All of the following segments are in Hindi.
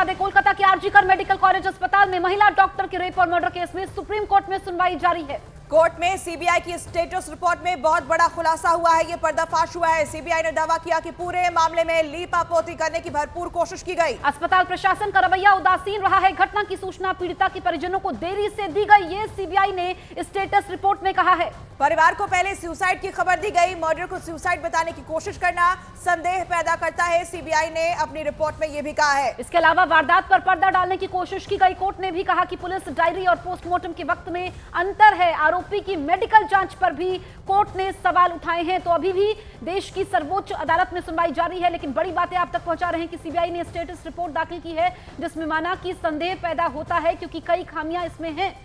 पहुंचा दे। कोलकाता के आरजीकर मेडिकल कॉलेज अस्पताल में महिला डॉक्टर के रेप और मर्डर केस में सुप्रीम कोर्ट में सुनवाई जारी है। कोर्ट में सीबीआई की स्टेटस रिपोर्ट में बहुत बड़ा खुलासा हुआ है, ये पर्दाफाश हुआ है। सीबीआई ने दावा किया कि पूरे मामले में लीपापोती करने की भरपूर कोशिश की गई। अस्पताल प्रशासन का रवैया उदासीन रहा है। घटना की सूचना पीड़िता के परिजनों को देरी से दी गई, ये सीबीआई ने स्टेटस रिपोर्ट में कहा है। परिवार को पहले सुसाइड की खबर दी गई। मर्डर को सुसाइड बताने की कोशिश करना संदेह पैदा करता है, सीबीआई ने अपनी रिपोर्ट में यह भी कहा है। इसके अलावा वारदात पर पर्दा डालने की कोशिश की गई। कोर्ट ने भी कहा कि पुलिस डायरी और पोस्टमार्टम के वक्त में अंतर है। आरोपी की मेडिकल जांच पर भी कोर्ट ने सवाल उठाए हैं। तो अभी भी देश की सर्वोच्च अदालत में सुनवाई जारी है, लेकिन बड़ी बातें आप तक पहुंचा रहे हैं कि सीबीआई ने स्टेटस रिपोर्ट दाखिल की है, जिसमें माना कि संदेह पैदा होता है क्योंकि कई खामियां इसमें हैं।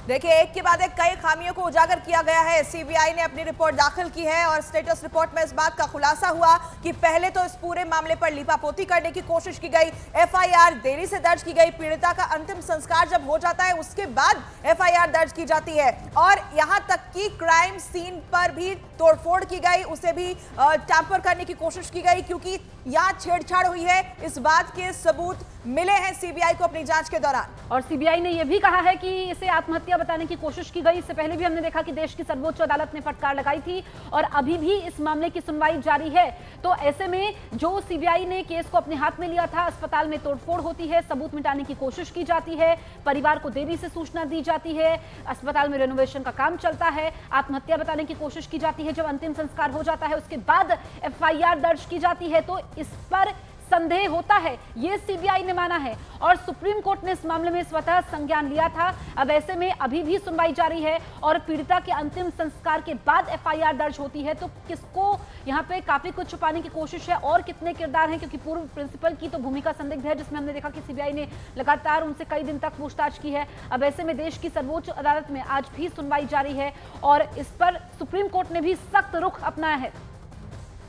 देखिए, एक के बाद एक कई खामियों को उजागर किया गया है। सीबीआई ने अपनी रिपोर्ट दाखिल की है और स्टेटस रिपोर्ट में इस बात का खुलासा हुआ कि पहले तो इस पूरे मामले पर लीपापोती करने की कोशिश की गई। एफआईआर देरी से दर्ज की गई। पीड़िता का अंतिम संस्कार जब हो जाता है उसके बाद एफआईआर दर्ज की जाती है और यहां तक कि क्राइम सीन पर भी तोड़फोड़ की गई, उसे भी टैंपर करने की कोशिश की गई क्योंकि यहां छेड़छाड़ हुई है। इस बात के सबूत मिले हैं सीबीआई को अपनी जांच के दौरान। और सीबीआई ने यह भी कहा है कि इसे आत्महत्या बताने की कोशिश की गई। इससे पहले भी हमने देखा कि देश की सर्वोच्च अदालत ने फटकार लगाई थी और अभी भी इस मामले की सुनवाई जारी है। तो ऐसे में जो सीबीआई ने केस को अपने हाथ में लिया था, अस्पताल में तोड़फोड़ होती है, सबूत मिटाने की कोशिश की जाती है, परिवार को देरी से सूचना दी जाती है, अस्पताल में रेनोवेशन का काम चलता है, आत्महत्या बताने की कोशिश की जाती है। जब अंतिम संस्कार हो जाता है उसके बाद एफआईआर दर्ज की जाती है, तो इस पर संदेह होता है, ये सीबीआई ने माना है और सुप्रीम कोर्ट ने इस मामले में स्वतः संज्ञान लिया था। अब ऐसे में अभी भी सुनवाई जारी है और पीड़िता के अंतिम संस्कार के बाद एफआईआर दर्ज होती है, तो किसको यहाँ पे काफी कुछ छुपाने की कोशिश है और कितने किरदार हैं, क्योंकि पूर्व प्रिंसिपल की तो भूमिका संदिग्ध है, जिसमें हमने देखा कि सीबीआई ने लगातार उनसे कई दिन तक पूछताछ की है। अब ऐसे में देश की सर्वोच्च अदालत में आज भी सुनवाई जारी है और इस पर सुप्रीम कोर्ट ने भी सख्त रुख अपनाया है।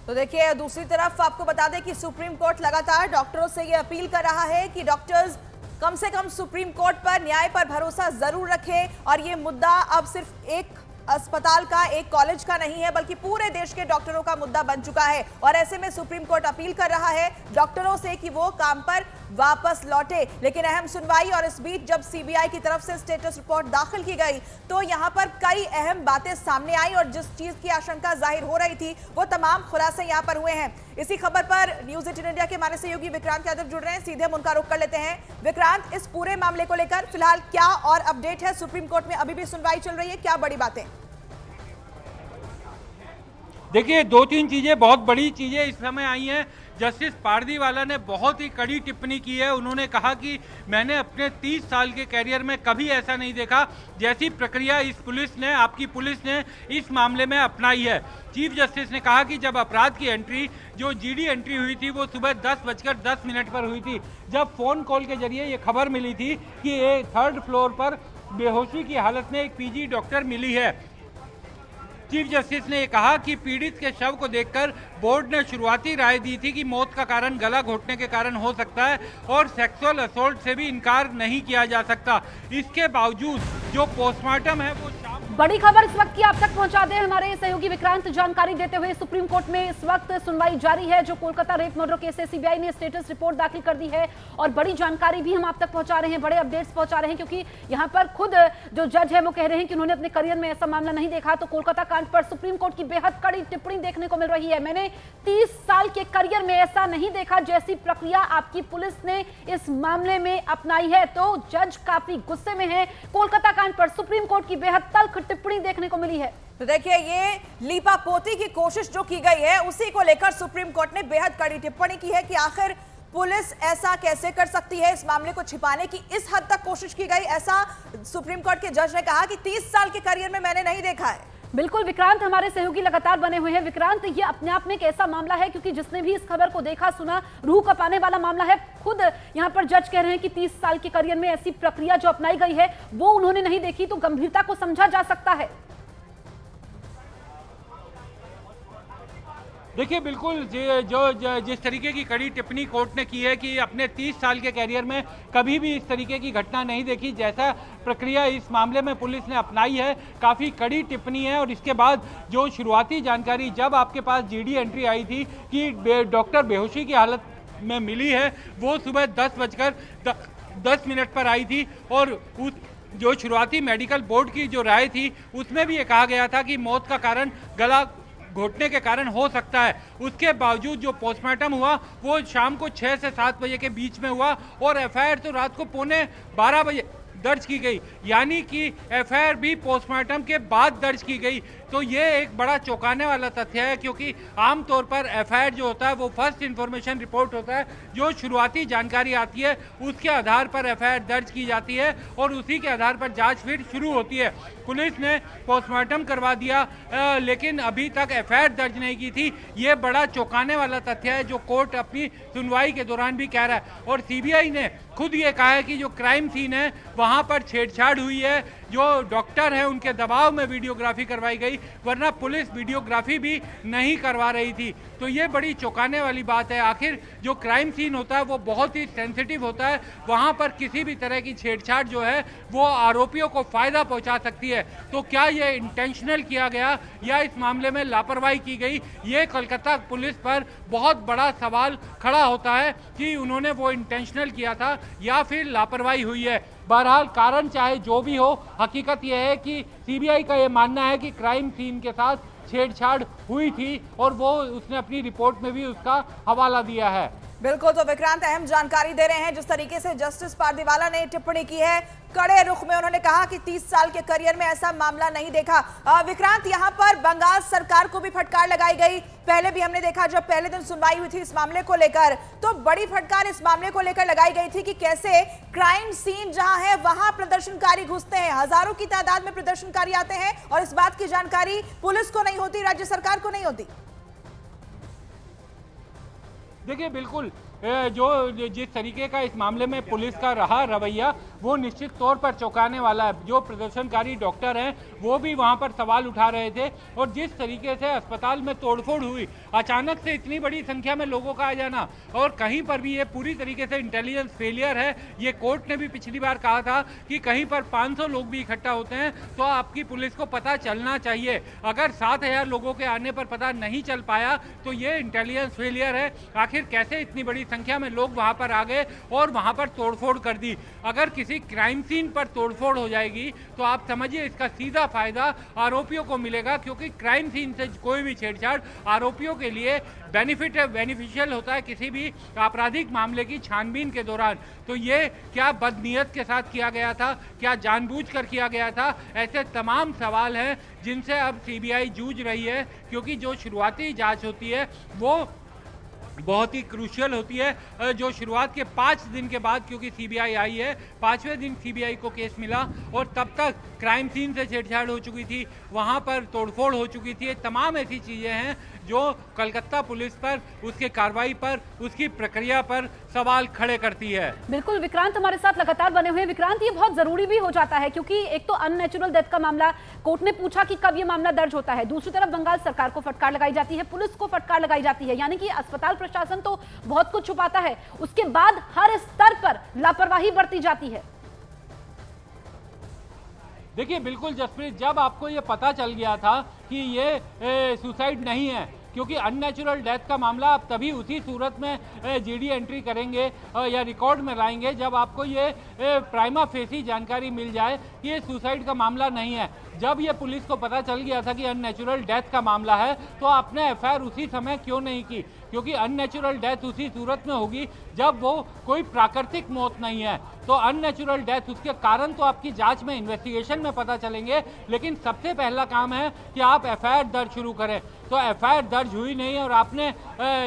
तो देखिए, दूसरी तरफ आपको बता दें कि सुप्रीम कोर्ट लगातार डॉक्टरों से यह अपील कर रहा है कि डॉक्टर्स कम से कम सुप्रीम कोर्ट पर न्याय पर भरोसा जरूर रखें और ये मुद्दा अब सिर्फ एक अस्पताल का, एक कॉलेज का नहीं है, बल्कि पूरे देश के डॉक्टरों का मुद्दा बन चुका है। और ऐसे में सुप्रीम कोर्ट अपील कर रहा है डॉक्टरों से कि वो काम पर वापस लौटे। लेकिन अहम सुनवाई और इस बीच जब सीबीआई की तरफ से स्टेटस रिपोर्ट दाखिल की गई तो यहां पर कई अहम बातें सामने आई और जिस चीज की आशंका जाहिर हो रही थी वो तमाम खुलासे यहां पर हुए हैं। इसी खबर पर न्यूज 18 इंडिया के हमारे सहयोगी विक्रांत यादव जुड़ रहे हैं, सीधे हम उनका रुख कर लेते हैं। विक्रांत, इस पूरे मामले को लेकर फिलहाल क्या और अपडेट है? सुप्रीम कोर्ट में अभी भी सुनवाई चल रही है, क्या बड़ी बातें? देखिए, दो तीन चीज़ें, बहुत बड़ी चीज़ें इस समय आई हैं। जस्टिस पारदीवाला ने बहुत ही कड़ी टिप्पणी की है। उन्होंने कहा कि मैंने अपने 30 साल के कैरियर में कभी ऐसा नहीं देखा जैसी प्रक्रिया इस पुलिस ने, आपकी पुलिस ने इस मामले में अपनाई है। चीफ जस्टिस ने कहा कि जब अपराध की एंट्री, जो जीडी एंट्री हुई थी, वो सुबह 10:10 पर हुई थी, जब फ़ोन कॉल के जरिए ये खबर मिली थी कि ये 3rd फ्लोर पर बेहोशी की हालत में एक पीजी डॉक्टर मिली है। चीफ जस्टिस ने कहा कि पीड़ित के शव को देखकर बोर्ड ने शुरुआती राय दी थी कि मौत का कारण गला घोटने के कारण हो सकता है और सेक्सुअल असॉल्ट से भी इनकार नहीं किया जा सकता। इसके बावजूद जो पोस्टमार्टम है वो बड़ी खबर इस वक्त की आप तक पहुंचा दें हमारे सहयोगी विक्रांत जानकारी देते हुए। सुप्रीम कोर्ट में इस वक्त सुनवाई जारी है जो कोलकाता रेप मर्डर केस है। सीबीआई ने स्टेटस रिपोर्ट दाखिल कर दी है और बड़ी जानकारी भी हम आप तक पहुंचा रहे हैं, बड़े अपडेट्स पहुंचा रहे हैं, क्योंकि यहां पर खुद जो जज है वो कह रहे हैं कि उन्होंने अपने करियर में ऐसा मामला नहीं देखा। तो कोलकाता कांड पर सुप्रीम कोर्ट की बेहद कड़ी टिप्पणी देखने को मिल रही है। मैंने 30 साल के करियर में ऐसा नहीं देखा जैसी प्रक्रिया आपकी पुलिस ने इस मामले में अपनाई है। तो जज काफी गुस्से में है। कोलकाता कांड पर सुप्रीम कोर्ट की बेहद तल्ख टिप्पणी देखने को मिली है। तो देखिए, ये लीपापोती की कोशिश जो की गई है उसी को लेकर सुप्रीम कोर्ट ने बेहद कड़ी टिप्पणी की है कि आखिर पुलिस ऐसा कैसे कर सकती है, इस मामले को छिपाने की इस हद तक कोशिश की गई, ऐसा सुप्रीम कोर्ट के जज ने कहा कि 30 साल के करियर में मैंने नहीं देखा है। बिल्कुल विक्रांत, हमारे सहयोगी लगातार बने हुए हैं। विक्रांत, ये अपने आप में एक ऐसा मामला है क्योंकि जिसने भी इस खबर को देखा सुना रूह कपाने वाला मामला है। खुद यहाँ पर जज कह रहे हैं कि 30 साल के करियर में ऐसी प्रक्रिया जो अपनाई गई है वो उन्होंने नहीं देखी, तो गंभीरता को समझा जा सकता है। देखिए, बिल्कुल जिस तरीके की कड़ी टिप्पणी कोर्ट ने की है कि अपने 30 साल के कैरियर में कभी भी इस तरीके की घटना नहीं देखी जैसा प्रक्रिया इस मामले में पुलिस ने अपनाई है, काफ़ी कड़ी टिप्पणी है। और इसके बाद जो शुरुआती जानकारी, जब आपके पास जीडी एंट्री आई थी कि डॉक्टर बेहोशी की हालत में मिली है वो सुबह 10:10 पर आई थी और उस जो शुरुआती मेडिकल बोर्ड की जो राय थी उसमें भी ये कहा गया था कि मौत का कारण गला घोटने के कारण हो सकता है। उसके बावजूद जो पोस्टमार्टम हुआ वो शाम को 6 से 7 बजे के बीच में हुआ और एफआईआर तो रात को 11:15 बजे दर्ज की गई, यानी कि एफआईआर भी पोस्टमार्टम के बाद दर्ज की गई। तो ये एक बड़ा चौंकाने वाला तथ्य है, क्योंकि आमतौर पर एफआईआर जो होता है वो फर्स्ट इन्फॉर्मेशन रिपोर्ट होता है, जो शुरुआती जानकारी आती है उसके आधार पर एफआईआर दर्ज की जाती है और उसी के आधार पर जांच फिर शुरू होती है। पुलिस ने पोस्टमार्टम करवा दिया लेकिन अभी तक एफआईआर दर्ज नहीं की थी। ये बड़ा चौंकाने वाला तथ्य है जो कोर्ट अपनी सुनवाई के दौरान भी कह रहा है। और सीबीआई ने खुद ये कहा है कि जो क्राइम सीन है वहाँ पर छेड़छाड़ हुई है, जो डॉक्टर हैं उनके दबाव में वीडियोग्राफी करवाई गई, वरना पुलिस वीडियोग्राफी भी नहीं करवा रही थी। तो ये बड़ी चौंकाने वाली बात है। आखिर जो क्राइम सीन होता है वो बहुत ही सेंसिटिव होता है, वहाँ पर किसी भी तरह की छेड़छाड़ जो है वो आरोपियों को फायदा पहुँचा सकती है। तो क्या ये इंटेंशनल किया गया या इस मामले में लापरवाही की गई, ये कोलकाता पुलिस पर बहुत बड़ा सवाल खड़ा होता है कि उन्होंने वो इंटेंशनल किया था या फिर लापरवाही हुई है। बहरहाल कारण चाहे जो भी हो, हकीकत यह है कि सीबीआई का ये मानना है कि क्राइम सीन के साथ छेड़छाड़ हुई थी और वो उसने अपनी रिपोर्ट में भी उसका हवाला दिया है। बिल्कुल, तो विक्रांत अहम जानकारी दे रहे हैं। जिस तरीके से जस्टिस पारदीवाला ने टिप्पणी की है, कड़े रुख में उन्होंने कहा कि 30 साल के करियर में ऐसा मामला नहीं देखा। विक्रांत, यहाँ पर बंगाल सरकार को भी फटकार लगाई गई। पहले भी हमने देखा जब पहले दिन सुनवाई हुई थी इस मामले को लेकर, तो बड़ी फटकार इस मामले को लेकर लगाई गई थी कि कैसे क्राइम सीन जहां है वहां प्रदर्शनकारी घुसते हैं, हजारों की तादाद में प्रदर्शनकारी आते हैं और इस बात की जानकारी पुलिस को नहीं होती, राज्य सरकार को नहीं होती। देखिए, बिल्कुल जो जिस तरीके का इस मामले में पुलिस का रहा रवैया वो निश्चित तौर पर चौंकाने वाला है। जो प्रदर्शनकारी डॉक्टर हैं वो भी वहां पर सवाल उठा रहे थे और जिस तरीके से अस्पताल में तोड़फोड़ हुई, अचानक से इतनी बड़ी संख्या में लोगों का आ जाना और कहीं पर भी ये पूरी तरीके से इंटेलिजेंस फेलियर है। ये कोर्ट ने भी पिछली बार कहा था कि कहीं पर 500 लोग भी इकट्ठा होते हैं तो आपकी पुलिस को पता चलना चाहिए। अगर 7000 लोगों के आने पर पता नहीं चल पाया तो ये इंटेलिजेंस फेलियर है। आखिर कैसे इतनी बड़ी संख्या में लोग वहां पर आ गए और वहां पर तोड़फोड़ कर दी। अगर किसी क्राइम सीन पर तोड़फोड़ हो जाएगी तो आप समझिए इसका सीधा फायदा आरोपियों को मिलेगा, क्योंकि क्राइम सीन से कोई भी छेड़छाड़ आरोपियों के लिए बेनिफिशियल होता है किसी भी आपराधिक मामले की छानबीन के दौरान। तो ये क्या बदनीयत के साथ किया गया था, क्या जानबूझकर किया गया था, ऐसे तमाम सवाल हैं जिनसे अब सीबीआई जूझ रही है, क्योंकि जो शुरुआती जांच होती है वो बहुत ही क्रूशियल होती है। जो शुरुआत के 5 दिन के बाद, क्योंकि सीबीआई आई है, 5वें दिन सीबीआई को केस मिला और तब तक क्राइम सीन से छेड़छाड़ हो चुकी थी, वहां पर तोड़फोड़ हो चुकी थी। तमाम ऐसी चीज़ें हैं जो कलकत्ता पुलिस पर, उसके कार्रवाई पर, उसकी प्रक्रिया पर सवाल खड़े करती है। बिल्कुल, विक्रांत हमारे साथ लगातार बने हुए हैं। विक्रांत, ये बहुत जरूरी भी हो जाता है क्योंकि एक तो अननेचुरल डेथ का मामला कोर्ट ने पूछा कि कब ये मामला दर्ज होता है, दूसरी तरफ बंगाल सरकार को फटकार लगाई जाती है, पुलिस को फटकार लगाई जाती है, यानी कि अस्पताल प्रशासन तो बहुत कुछ छुपाता है, उसके बाद हर स्तर पर लापरवाही बरती जाती है। देखिए, बिल्कुल जसप्रीत, जब आपको ये पता चल गया था कि ये सुसाइड नहीं है, क्योंकि अननेचुरल डेथ का मामला आप तभी उसी सूरत में जीडी एंट्री करेंगे या रिकॉर्ड में लाएंगे जब आपको ये प्राइमा फेसी जानकारी मिल जाए कि ये सुसाइड का मामला नहीं है। जब ये पुलिस को पता चल गया था कि अननेचुरल डेथ का मामला है तो आपने एफआईआर उसी समय क्यों नहीं की, क्योंकि अननेचुरल डेथ उसी सूरत में होगी जब वो कोई प्राकृतिक मौत नहीं है। तो अननेचुरल डेथ, उसके कारण तो आपकी जांच में, इन्वेस्टिगेशन में पता चलेंगे, लेकिन सबसे पहला काम है कि आप एफआईआर दर्ज शुरू करें। तो एफआईआर दर्ज हुई नहीं और आपने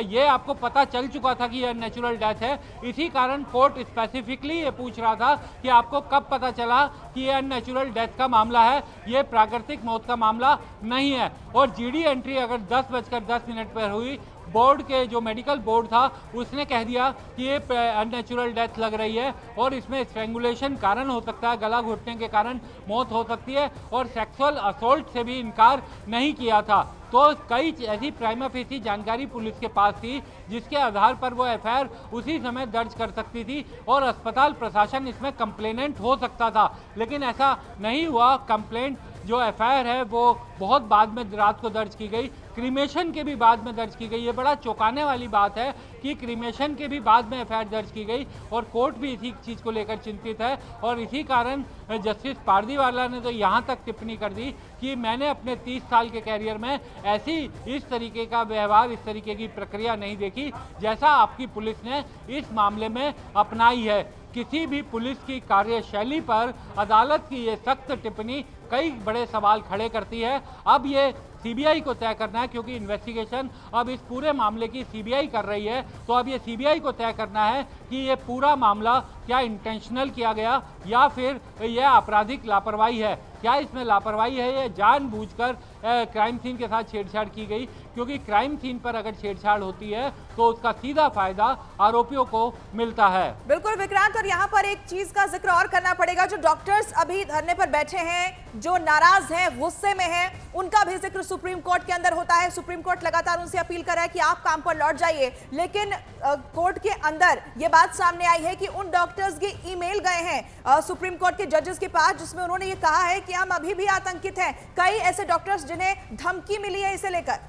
ये आपको पता चल चुका था कि ये अननेचुरल डेथ है। इसी कारण कोर्ट स्पेसिफिकली ये पूछ रहा था कि आपको कब पता चला कि ये अननेचुरल डेथ का मामला है, ये प्राकृतिक मौत का मामला नहीं है। और जीडी एंट्री अगर 10:10 पर हुई, बोर्ड के जो मेडिकल बोर्ड था उसने कह दिया कि ये अननेचुरल डेथ लग रही है और इसमें स्ट्रैंगुलेशन कारण हो सकता है, गला घुटने के कारण मौत हो सकती है, और सेक्सुअल असॉल्ट से भी इनकार नहीं किया था। तो कई ऐसी प्राइमा फेसी जानकारी पुलिस के पास थी जिसके आधार पर वो एफआईआर उसी समय दर्ज कर सकती थी और अस्पताल प्रशासन इसमें कंप्लेनेंट हो सकता था, लेकिन ऐसा नहीं हुआ। कंप्लेंट जो एफआईआर है वो बहुत बाद में रात को दर्ज की गई, क्रीमेशन के भी बाद में दर्ज की गई। ये बड़ा चौंकाने वाली बात है कि क्रीमेशन के भी बाद में एफआईआर दर्ज की गई और कोर्ट भी इसी चीज़ को लेकर चिंतित है। और इसी कारण जस्टिस पारदीवाला ने तो यहाँ तक टिप्पणी कर दी कि मैंने अपने 30 साल के कैरियर में ऐसी इस तरीके का व्यवहार, इस तरीके की प्रक्रिया नहीं देखी जैसा आपकी पुलिस ने इस मामले में अपनाई है। किसी भी पुलिस की कार्यशैली पर अदालत की ये सख्त टिप्पणी कई बड़े सवाल खड़े करती है। अब ये सीबीआई को तय करना है, क्योंकि इन्वेस्टिगेशन अब इस पूरे मामले की सीबीआई कर रही है, तो अब ये सीबीआई को तय करना है कि ये पूरा मामला क्या इंटेंशनल किया गया या फिर यह आपराधिक लापरवाही है। क्या इसमें लापरवाही है या जानबूझकर क्राइम सीन के साथ छेड़छाड़ की गई, क्योंकि क्राइम सीन पर अगर छेड़छाड़ होती है तो उसका सीधा फायदा आरोपियों को मिलता है। बिल्कुल विक्रांत, और यहाँ पर एक चीज का जिक्र और करना पड़ेगा, जो डॉक्टर्स अभी धरने पर बैठे हैं, जो नाराज हैं, गुस्से में हैं, उनका भी जिक्र सुप्रीम कोर्ट के अंदर होता है। सुप्रीम कोर्ट लगातार उनसे अपील कर रहा है कि आप काम पर लौट जाइए, लेकिन कोर्ट के अंदर ये बात सामने आई है कि उन डॉक्टर्स के ईमेल गए हैं सुप्रीम कोर्ट के जजेस के पास, जिसमें उन्होंने ये कहा है कि हम अभी भी आतंकित हैं। कई ऐसे डॉक्टर्स जिन्हें धमकी मिली है इसे लेकर।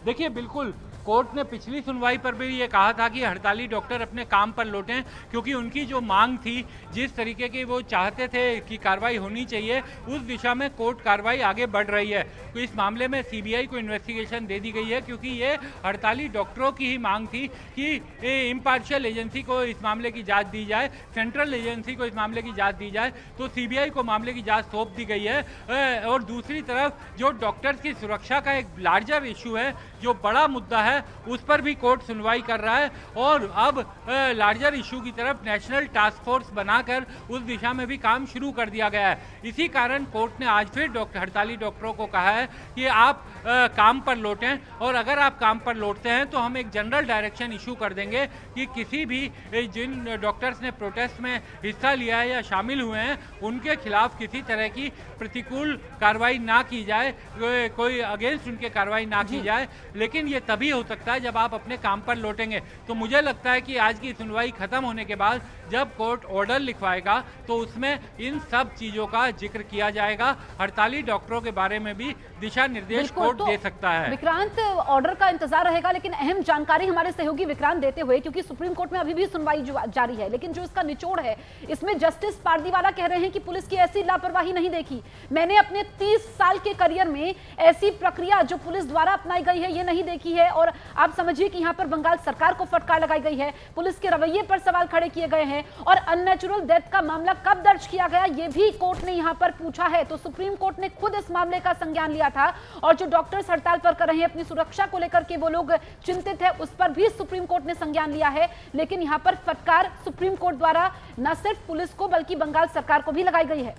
देखिए, बिल्कुल कोर्ट ने पिछली सुनवाई पर भी ये कहा था कि हड़ताली डॉक्टर अपने काम पर लौटें, क्योंकि उनकी जो मांग थी, जिस तरीके की वो चाहते थे कि कार्रवाई होनी चाहिए, उस दिशा में कोर्ट कार्रवाई आगे बढ़ रही है। तो इस मामले में सीबीआई को इन्वेस्टिगेशन दे दी गई है, क्योंकि ये हड़ताली डॉक्टरों की ही मांग थी कि इम्पार्शियल एजेंसी को इस मामले की जाँच दी जाए, सेंट्रल एजेंसी को इस मामले की जाँच दी जाए। तो सीबीआई को मामले की जाँच सौंप दी गई है। और दूसरी तरफ जो डॉक्टर्स की सुरक्षा का एक लार्जर इशू है, जो बड़ा मुद्दा है, उस पर भी कोर्ट सुनवाई कर रहा है। और अब लार्जर इशू की तरफ नेशनल टास्क फोर्स बनाकर उस दिशा में भी काम शुरू कर दिया गया है। इसी कारण कोर्ट ने आज फिर हड़ताली डॉक्टरों को कहा है कि आप काम पर लौटें, और अगर आप काम पर लौटते हैं तो हम एक जनरल डायरेक्शन इशू कर देंगे कि किसी भी जिन डॉक्टर्स ने प्रोटेस्ट में हिस्सा लिया है या शामिल हुए हैं, उनके खिलाफ किसी तरह की प्रतिकूल कार्रवाई ना की जाए, कोई अगेंस्ट उनके कार्रवाई ना की जाए। लेकिन ये तभी हो सकता है जब आप अपने काम पर लौटेंगे। तो मुझे लगता है कि आज की सुनवाई खत्म होने के बाद जब कोर्ट ऑर्डर लिखवाएगा तो उसमें इन सब चीजों का जिक्र किया जाएगा। हड़ताली डॉक्टरों के बारे में भी दिशा निर्देश कोर्ट दे सकता है। विक्रांत, ऑर्डर का इंतजार रहेगा, लेकिन अहम जानकारी हमारे सहयोगी विक्रांत देते हुए, क्योंकि सुप्रीम कोर्ट में अभी भी सुनवाई जारी है, लेकिन जो इसका निचोड़ है, इसमें जस्टिस पारदीवाला कह रहे हैं कि पुलिस की ऐसी लापरवाही नहीं देखी। मैंने अपने 30 साल के करियर में ऐसी प्रक्रिया जो पुलिस द्वारा अपनाई गई है ये नहीं देखी है। और आप समझिए कि यहाँ पर बंगाल सरकार को फटकार लगाई गई है, पुलिस के रवैये पर सवाल खड़े किए गए हैं, और अननेचुरल डेथ का मामला कब दर्ज किया गया ये भी कोर्ट ने यहाँ पर पूछा है। तो सुप्रीम कोर्ट ने खुद इस मामले का संज्ञान लिया था, और जो डॉक्टर्स हड़ताल पर कर रहे हैं, अपनी सुरक्षा को लेकर के वो लोग चिंतित है, उस पर भी सुप्रीम कोर्ट ने संज्ञान लिया है। लेकिन यहाँ पर फटकार सुप्रीम कोर्ट द्वारा न सिर्फ पुलिस को बल्कि बंगाल सरकार को भी लगाई गई है।